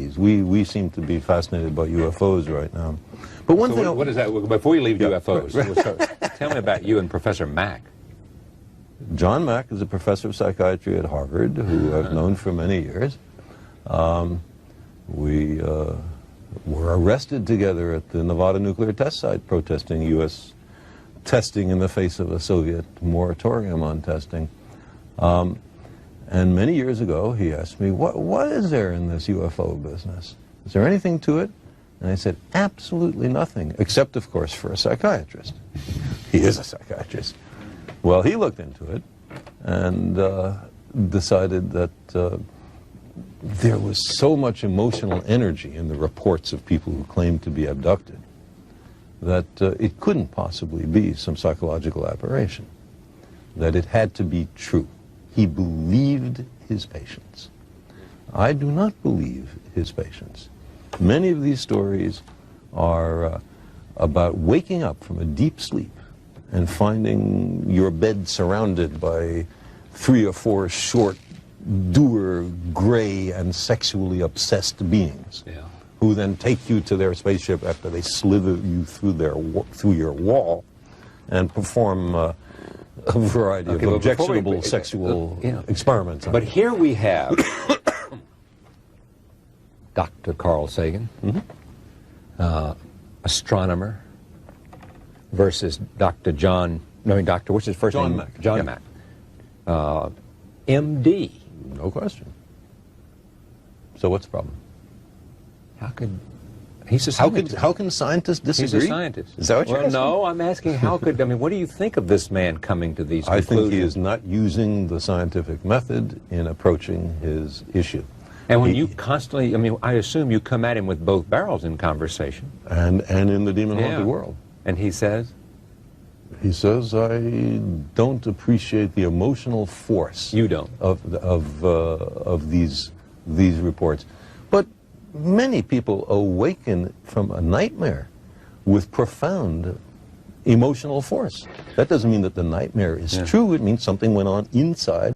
ETs. We seem to be fascinated by UFOs right now. But one thing... What is that? Before you leave UFOs, tell me about you and Professor Mack. John Mack is a professor of psychiatry at Harvard, who I've known for many years. We were arrested together at the Nevada nuclear test site protesting U.S. testing in the face of a Soviet moratorium on testing. And many years ago, he asked me, what is there in this UFO business? Is there anything to it? And I said, absolutely nothing, except, of course, for a psychiatrist. He is a psychiatrist. Well, he looked into it and decided that there was so much emotional energy in the reports of people who claimed to be abducted that it couldn't possibly be some psychological aberration, that it had to be true. He believed his patients. I do not believe his patients. Many of these stories are about waking up from a deep sleep and finding your bed surrounded by 3 or 4 short, dour, gray, and sexually obsessed beings, who then take you to their spaceship after they slither you through your wall and perform a variety of objectionable sexual experiments. But here we have Dr. Carl Sagan, astronomer, versus Dr. what's his first name? John Mack. John Mack. MD. No question. So what's the problem? He's a scientist. How can scientists disagree? He's a scientist. Is that what you're asking? No, I'm asking what do you think of this man coming to these conclusions? I think he is not using the scientific method in approaching his issue. And when you constantly, I assume you come at him with both barrels in conversation. And in the demon-haunted world. And he says? He says, I don't appreciate the emotional force. You don't? Of these reports. But many people awaken from a nightmare with profound emotional force. That doesn't mean that the nightmare is true. It means something went on inside.